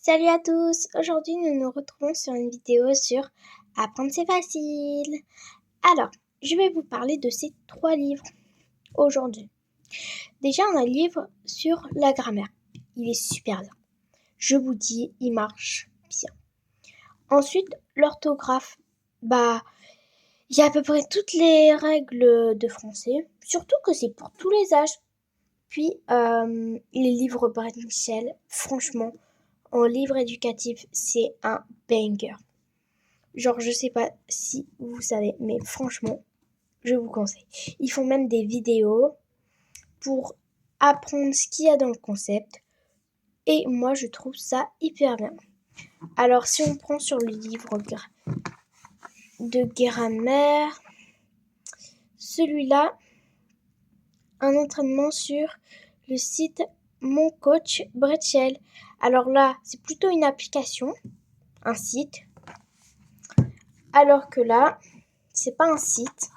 Salut à tous! Aujourd'hui, nous nous retrouvons sur une vidéo sur Apprendre c'est facile. Alors, je vais vous parler de ces 3 livres aujourd'hui. Déjà, on a le livre sur la grammaire. Il est super bien. Je vous dis, il marche bien. Ensuite, l'orthographe. Il y a à peu près toutes les règles de français. Surtout que c'est pour tous les âges. Puis, les livres Brett Michel, franchement, en livre éducatif, c'est un banger. Genre, je sais pas si vous savez, mais franchement, je vous conseille. Ils font même des vidéos pour apprendre ce qu'il y a dans le concept. Et moi, je trouve ça hyper bien. Alors, si on prend sur le livre de grammaire, celui-là, un entraînement sur le site Mon Coach Bretchel. Alors là, c'est plutôt une application, un site. Alors que là, c'est pas un site,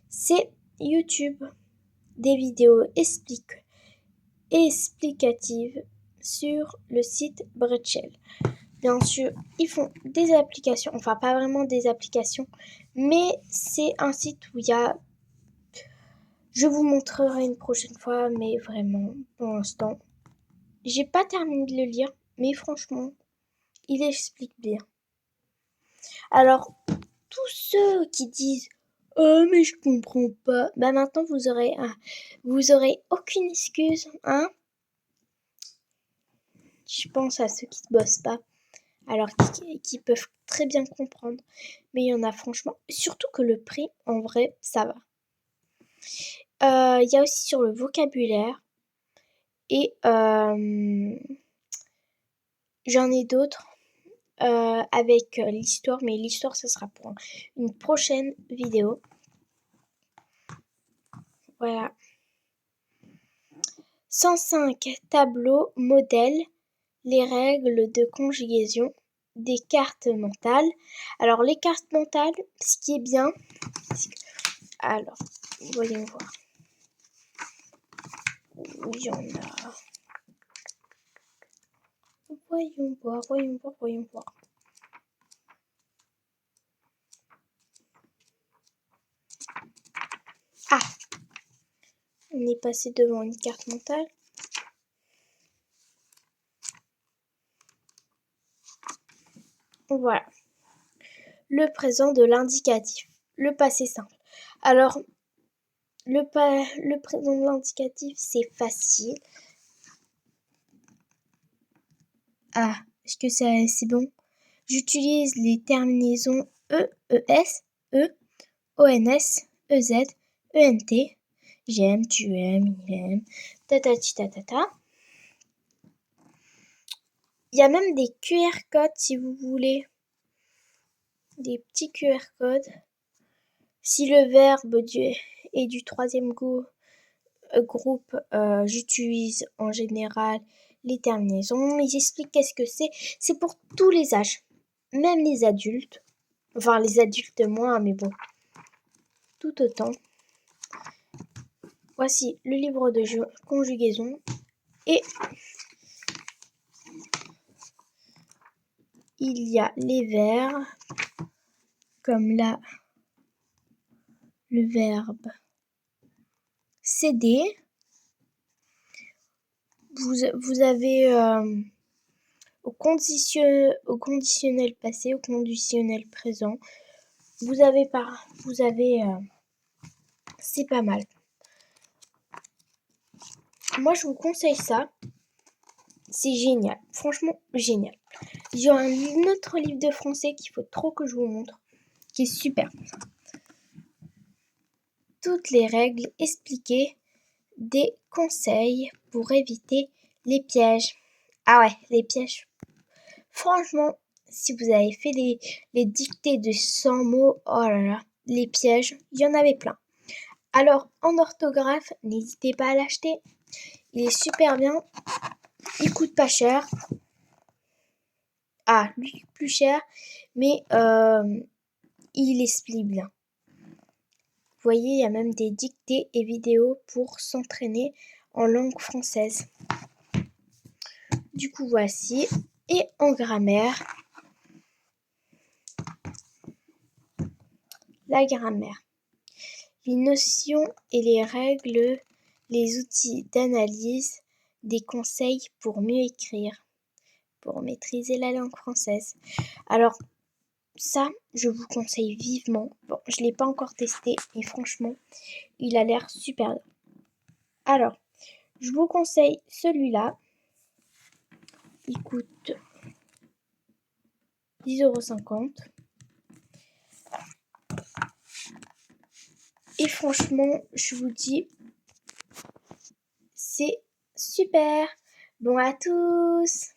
c'est YouTube. Des vidéos explicatives sur le site Bretchel. Bien sûr, ils font des applications, enfin pas vraiment des applications, mais c'est un site où il y a... Je vous montrerai une prochaine fois, mais vraiment, pour l'instant, j'ai pas terminé de le lire, mais franchement, il explique bien. Alors, tous ceux qui disent oh mais je comprends pas, maintenant vous aurez aucune excuse, hein. Je pense à ceux qui ne bossent pas, alors qui peuvent très bien comprendre. Mais il y en a franchement, surtout que le prix, en vrai, ça va. Il y a aussi sur le vocabulaire et j'en ai d'autres avec l'histoire, mais l'histoire, ça sera pour une prochaine vidéo. Voilà. 105 tableaux modèles, les règles de conjugaison, des cartes mentales. Alors, les cartes mentales, ce qui est bien, alors, voyons voir. Il y en a. Voyons voir. Ah! On est passé devant une carte mentale. Voilà. Le présent de l'indicatif. Le passé simple. Alors, le présent de l'indicatif, c'est facile. Ah, est-ce que c'est bon? J'utilise les terminaisons E, ES, E, ONS, EZ, ENT. J'aime, tu aimes, il aime, tatati tatata. Il y a même des QR codes si vous voulez. Des petits QR codes. Si le verbe est du troisième groupe, j'utilise en général les terminaisons. Ils expliquent qu'est-ce que c'est. C'est pour tous les âges, même les adultes. Enfin, les adultes moins, mais bon, tout autant. Voici le livre de conjugaison et il y a les verbes, comme là, le verbe céder. Vous avez au conditionnel passé, au conditionnel présent. Vous avez c'est pas mal. Moi, je vous conseille ça. C'est génial. Franchement, génial. J'ai un autre livre de français qu'il faut trop que je vous montre, qui est super. Toutes les règles expliquées, des conseils pour éviter les pièges. Ah ouais, les pièges. Franchement, si vous avez fait les dictées de 100 mots, oh là là, les pièges, il y en avait plein. Alors, en orthographe, n'hésitez pas à l'acheter. Il est super bien. Il coûte pas cher. Ah, lui plus cher, mais il explique bien. Vous voyez, il y a même des dictées et vidéos pour s'entraîner en langue française. Du coup, voici. Et en grammaire, la grammaire. Les notions et les règles, les outils d'analyse, des conseils pour mieux écrire, pour maîtriser la langue française. Alors, ça, je vous conseille vivement. Bon, je ne l'ai pas encore testé, mais franchement, il a l'air super bien. Alors, je vous conseille celui-là. Il coûte 10,50 €. Et franchement, je vous dis, c'est super. Bon à tous!